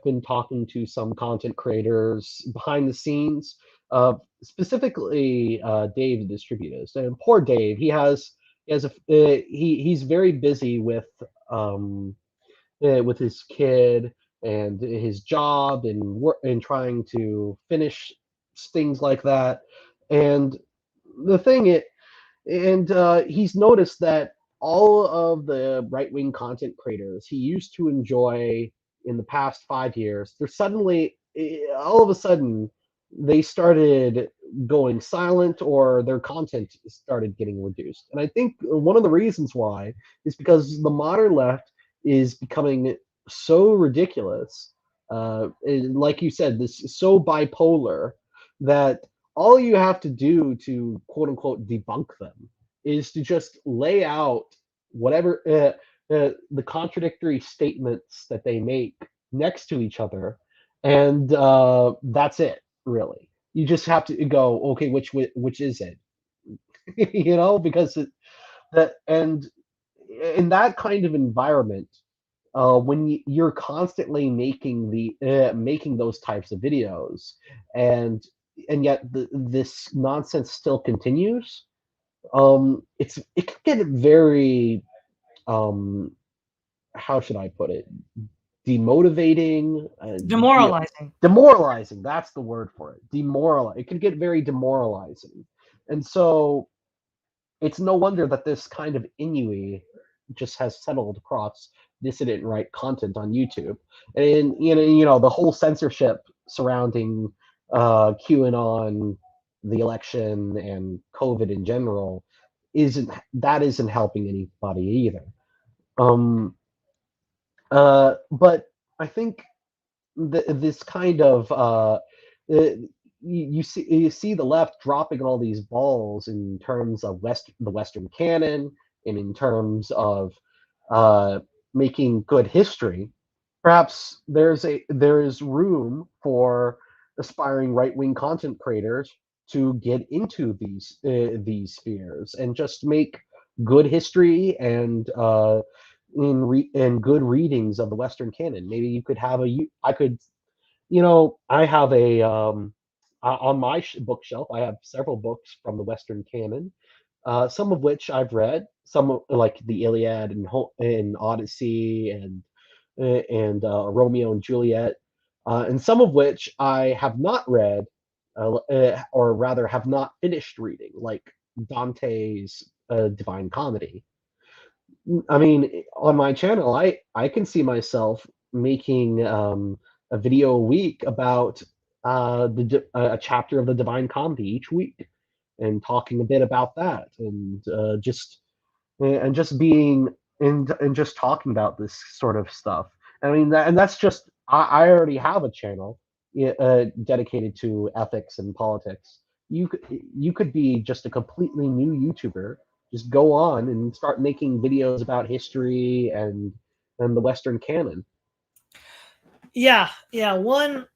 been talking to some content creators behind the scenes, specifically Dave the Distributist, and poor Dave, he's very busy with his kid and his job and work and trying to finish things like that, and the thing it and he's noticed that all of the right-wing content creators he used to enjoy in the past 5 years, they're suddenly, all of a sudden, they started going silent, or their content started getting reduced. And I think one of the reasons why is because the modern left is becoming so ridiculous, and like you said, this is so bipolar, that all you have to do to quote unquote debunk them is to just lay out whatever the contradictory statements that they make next to each other, and that's it. Really, you just have to go, okay, which is it? Because that, and in that kind of environment, when you're constantly making those types of videos, and yet this nonsense still continues, it can get very, um how should I put it, demotivating, demoralizing, that's the word for it. It can get very demoralizing, and so it's no wonder that this kind of ennui just has settled across dissident right content on YouTube. And the whole censorship surrounding QAnon, the election, and COVID in general isn't helping anybody either. But I think this kind of you see the left dropping all these balls in terms of the Western canon, and in terms of uh, making good history. Perhaps there is room for aspiring right-wing content creators to get into these spheres and just make good history and good readings of the Western canon. Maybe you could have I could, I have on my bookshelf. I have several books from the Western canon, some of which I've read, like the Iliad and Odyssey and Romeo and Juliet, and some of which I have not read, or rather have not finished reading, like Dante's Divine Comedy. I mean, on my channel, I can see myself making a video a week about a chapter of the Divine Comedy each week, and talking a bit about that, and just being and just talking about this sort of stuff. I mean, that's just I already have a channel dedicated to ethics and politics. You could be just a completely new YouTuber. Just go on and start making videos about history and the Western canon. Yeah. One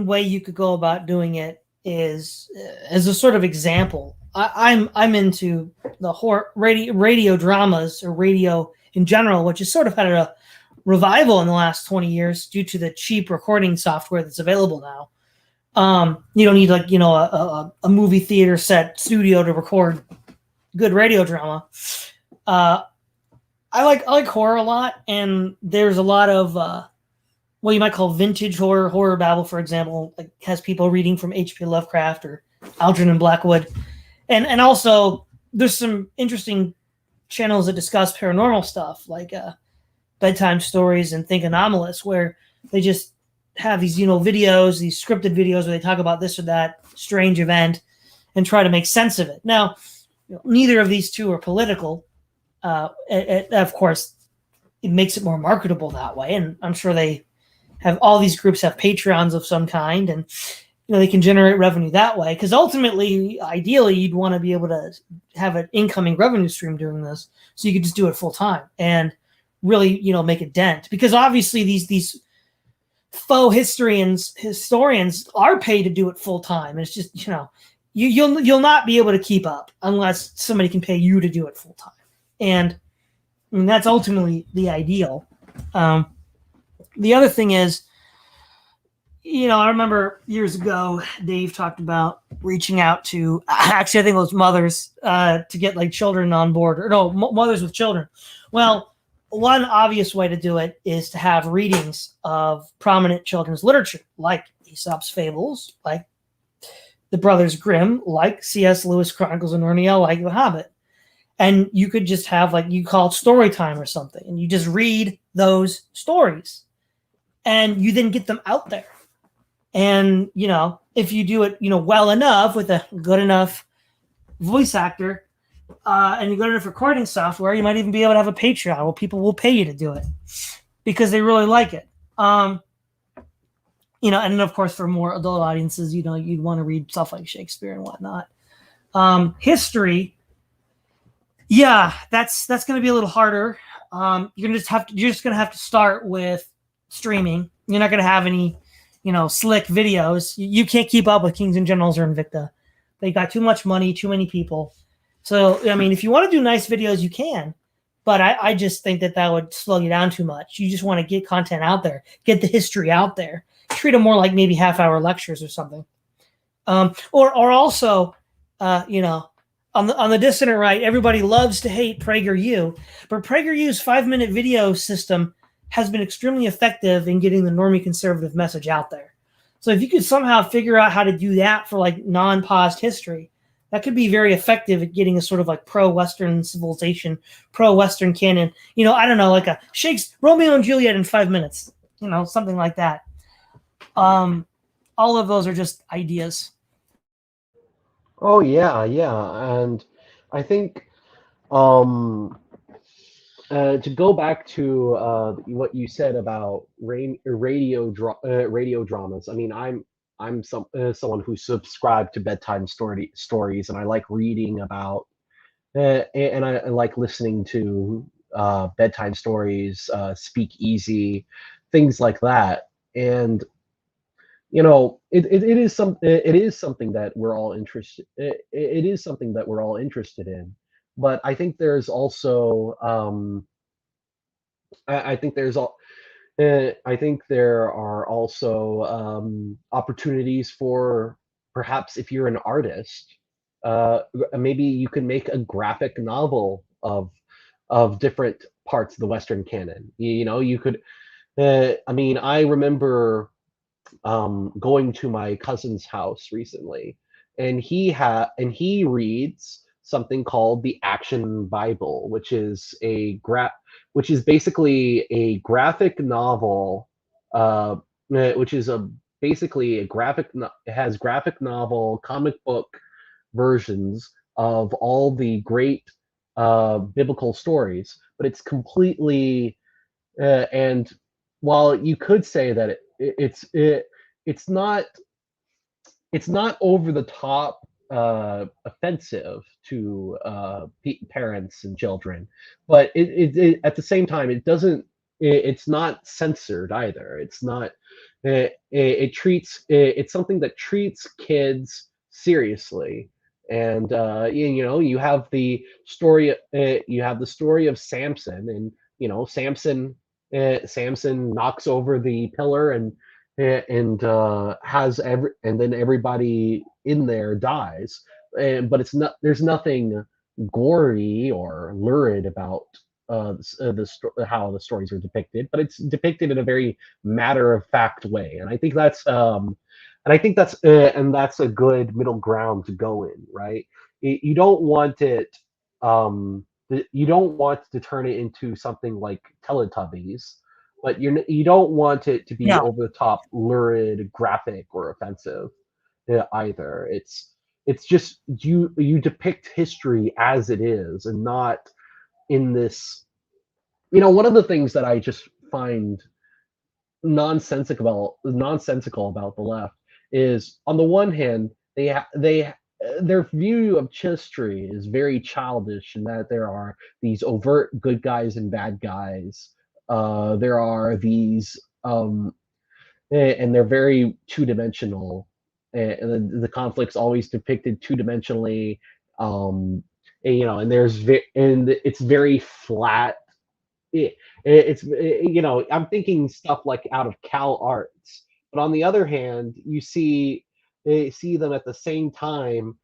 way you could go about doing it is as a sort of example. I'm into the radio dramas, or radio in general, which has sort of had a revival in the last 20 years due to the cheap recording software that's available now. You don't need a movie theater set studio to record good radio drama. I like horror a lot, and there's a lot of what you might call vintage horror. Horror Babble, for example, like has people reading from H.P. Lovecraft or Algernon Blackwood, and also there's some interesting channels that discuss paranormal stuff, like Bedtime Stories and Think Anomalous, where they just have these videos, these scripted videos where they talk about this or that strange event and try to make sense of it. Now, neither of these two are political. Of course, it makes it more marketable that way, and I'm sure all these groups have Patreons of some kind, and they can generate revenue that way. Because ultimately, ideally, you'd want to be able to have an incoming revenue stream doing this, so you could just do it full time and really, make a dent. Because obviously, these faux historians are paid to do it full time. It's just you'll not be able to keep up unless somebody can pay you to do it full time. And I mean, that's ultimately the ideal. The other thing is, I remember years ago, Dave talked about reaching out to, actually, I think it was mothers to get like children on board, or no, mothers with children. Well, one obvious way to do it is to have readings of prominent children's literature, like Aesop's Fables, like the Brothers Grimm, like C.S. Lewis Chronicles of Narnia, like The Hobbit. And you could just have, like, you call it story time or something, and you just read those stories, and you then get them out there. And, if you do it, well enough with a good enough voice actor and you good enough recording software, you might even be able to have a Patreon where people will pay you to do it because they really like it. And then, of course, for more adult audiences, you'd want to read stuff like Shakespeare and whatnot. History, yeah, that's going to be a little harder. You're just going to have to start with streaming. You're not going to have any, slick videos. You can't keep up with Kings and Generals or Invicta. They got too much money, too many people. So, I mean, if you want to do nice videos, you can. But I just think that would slow you down too much. You just want to get content out there, get the history out there. Treat them more like maybe half-hour lectures or something. Or also, on the dissident right, everybody loves to hate PragerU, but PragerU's 5-minute video system has been extremely effective in getting the normie conservative message out there. So if you could somehow figure out how to do that for like non-paused history, that could be very effective at getting a sort of like pro-Western civilization, pro-Western canon. I don't know, like a Romeo and Juliet in 5 minutes, something like that. All of those are just ideas. Oh yeah, and I think to go back to what you said about radio dramas. I mean, I'm someone who subscribed to bedtime stories, and I like reading about, and I like listening to bedtime stories, speak easy, things like that. And it is something that we're all interested it is something that we're all interested in, but I think there's also I think there's all I think there are also opportunities for, perhaps if you're an artist, maybe you can make a graphic novel of different parts of the Western canon. You could. I mean, I remember going to my cousin's house recently, and he reads something called the Action Bible, which is basically a graphic novel, which is a basically a it has graphic novel comic book versions of all the great biblical stories, but it's completely and while you could say that it's not over the top offensive to parents and children, but at the same time it doesn't it's not censored either. It's not it treats it's something that treats kids seriously. And you have the story of Samson, and Samson knocks over the pillar, and then everybody in there dies. But it's not there's nothing gory or lurid about how the stories are depicted, but it's depicted in a very matter of fact way. And that's a good middle ground to go in, right? You don't want it you don't want to turn it into something like Teletubbies, but you don't want it to be Yeah. over the top, lurid, graphic, or offensive either. It's just you depict history as it is, and not in this. One of the things that I just find nonsensical about the left is, on the one hand, their view of history is very childish, in that there are these overt good guys and bad guys. There are these and they're very two-dimensional, and the conflict's always depicted two-dimensionally. And it's very flat. I'm thinking stuff like out of Cal Arts, but on the other hand, see them at the same time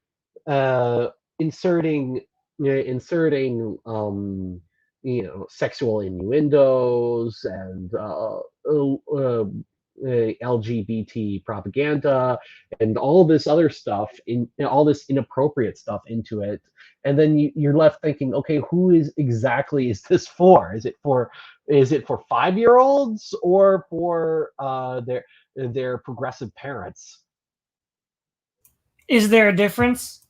uh, inserting sexual innuendos and LGBT propaganda and all this other stuff, all this inappropriate stuff into it. And then you're left thinking, okay, who is this for? Is it for 5-year-olds, or for their progressive parents? Is there a difference?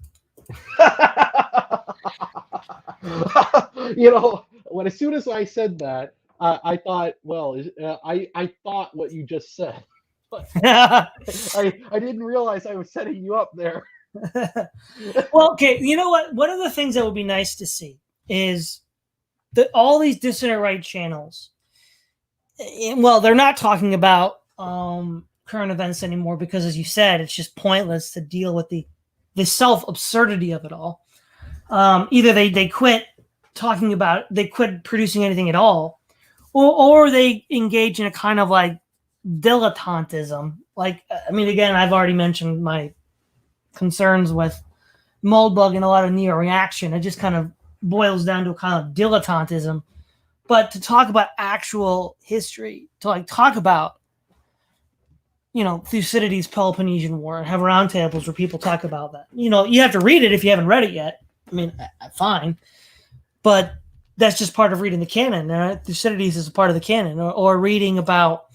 As soon as I said that, I thought, well, I thought what you just said, but I didn't realize I was setting you up there. Well, okay, you know what? One of the things that would be nice to see is that all these dissident right channels, well, they're not talking about current events anymore, because, as you said, it's just pointless to deal with the self absurdity of it all. Either they quit talking about, they quit producing anything at all, or they engage in a kind of like dilettantism. Like, I mean, again, I've already mentioned my concerns with Moldbug and a lot of neo-reaction. It just kind of boils down to a kind of dilettantism. But to talk about actual history, to like talk about, Thucydides' Peloponnesian War, and have roundtables where people talk about that. You have to read it if you haven't read it yet. I mean, fine. But that's just part of reading the canon. Thucydides is a part of the canon. Or reading about,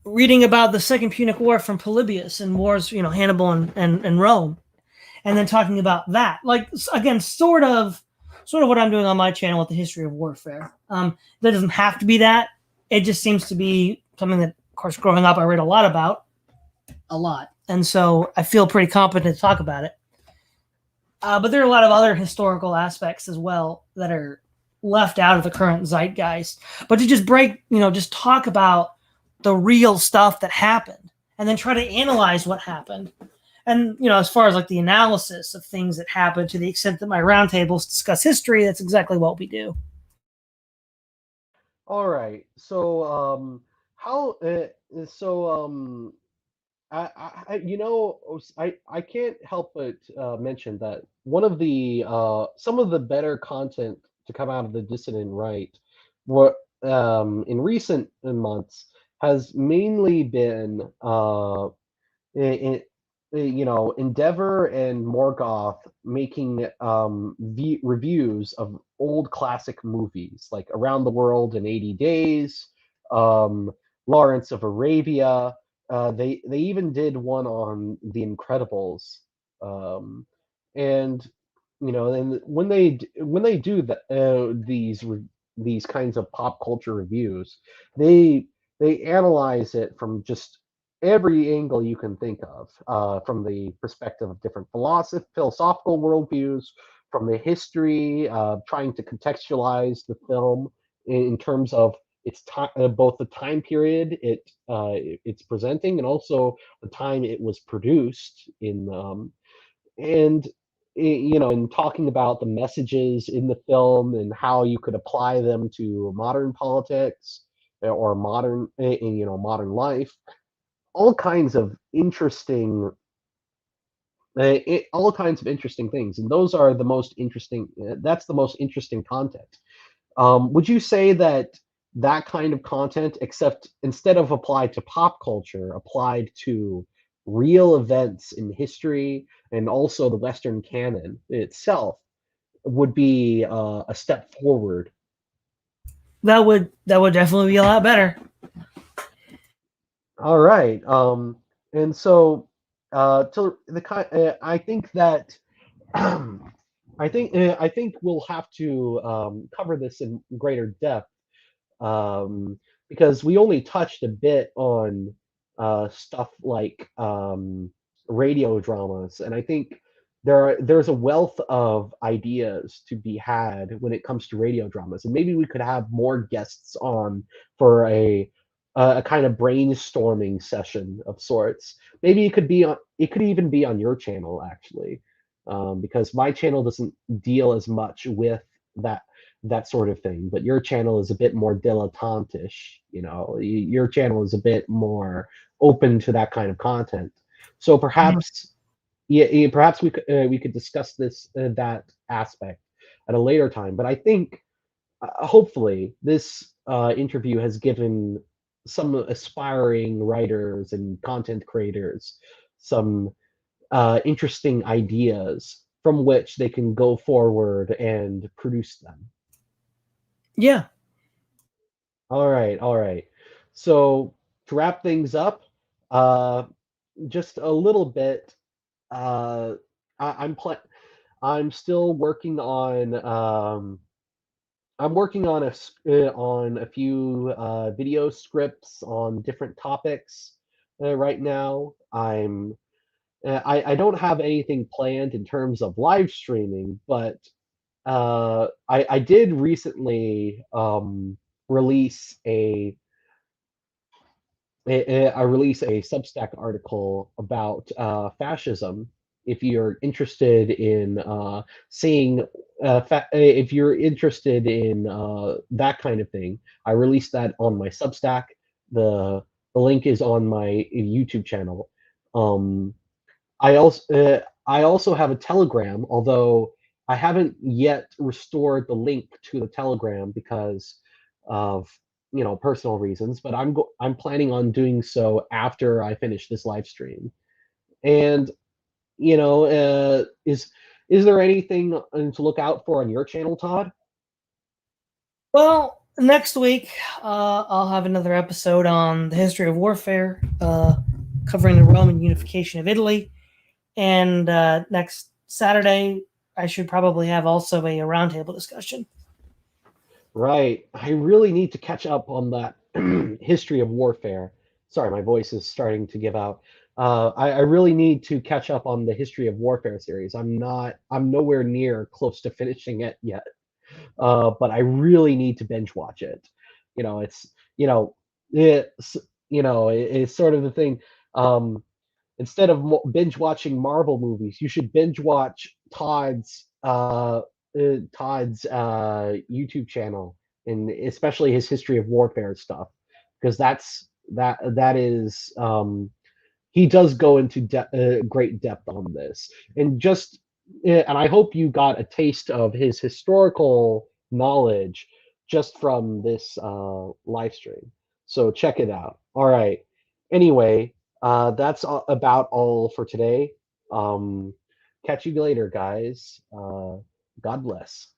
reading about the Second Punic War from Polybius and wars, Hannibal and Rome. And then talking about that. Like, again, sort of what I'm doing on my channel with the history of warfare. That doesn't have to be that. It just seems to be something that, of course, growing up, I read a lot about. A lot. And so I feel pretty competent to talk about it. But there are a lot of other historical aspects as well that are left out of the current zeitgeist, but to just just talk about the real stuff that happened and then try to analyze what happened. And, as far as like the analysis of things that happened, to the extent that my roundtables discuss history, that's exactly what we do. All right. So, how? So, I can't help but mention that one of the some of the better content to come out of the dissident right, what in recent months has mainly been in, Endeavor and Morgoth making reviews of old classic movies like Around the World in 80 Days, um, Lawrence of Arabia. They even did one on The Incredibles, um, and and when they do these kinds of pop culture reviews, they they analyze it from just every angle you can think of, from the perspective of different philosophical worldviews, from the history, trying to contextualize the film in terms of its time, both the time period it's presenting and also the time it was produced in, and and talking about the messages in the film and how you could apply them to modern politics or modern life, all kinds of interesting all kinds of interesting things, and those are the most interesting. That's the most interesting content. Would you say that that kind of content, except instead of applied to pop culture, applied to real events in history and also the Western canon itself, would be a step forward? That would definitely be a lot better. All right. And so, to the I think that I think we'll have to cover this in greater depth, um, because we only touched a bit on stuff like radio dramas, and I think there's a wealth of ideas to be had when it comes to radio dramas, and maybe we could have more guests on for a kind of brainstorming session of sorts. Maybe it could even be on your channel actually, because my channel doesn't deal as much with that sort of thing. But your channel is a bit more dilettantish. Your channel is a bit more open to that kind of content. So perhaps, yeah, perhaps we could discuss that aspect at a later time. But I think, hopefully this interview has given some aspiring writers and content creators some interesting ideas from which they can go forward and produce them. Yeah. All right, all right. So to wrap things up, uh, just a little bit. Uh, I'm still working on. I'm working on on a few video scripts on different topics right now. I don't have anything planned in terms of live streaming, but I did recently release I release a Substack article about fascism. If you're interested in seeing, if you're interested in that kind of thing, I released that on my Substack. The link is on my YouTube channel. Um, I also have a Telegram, although I haven't yet restored the link to the Telegram because of personal reasons. But I'm planning on doing so after I finish this live stream. And is there anything to look out for on your channel, Todd? Well, next week I'll have another episode on the history of warfare, covering the Roman unification of Italy. And next Saturday, I should probably have also a roundtable discussion. Right. I really need to catch up on that history of warfare. Sorry, my voice is starting to give out. I really need to catch up on the history of warfare series. I'm nowhere near close to finishing it yet. but I really need to binge watch it. It's you know it's it's sort of the thing. Um, Instead of binge watching Marvel movies, you should binge watch Todd's YouTube channel, and especially his history of warfare stuff, because that is he does go into great depth on this, and I hope you got a taste of his historical knowledge just from this live stream. So check it out. All right. Anyway, that's about all for today. Um, Catch you later, guys. God bless.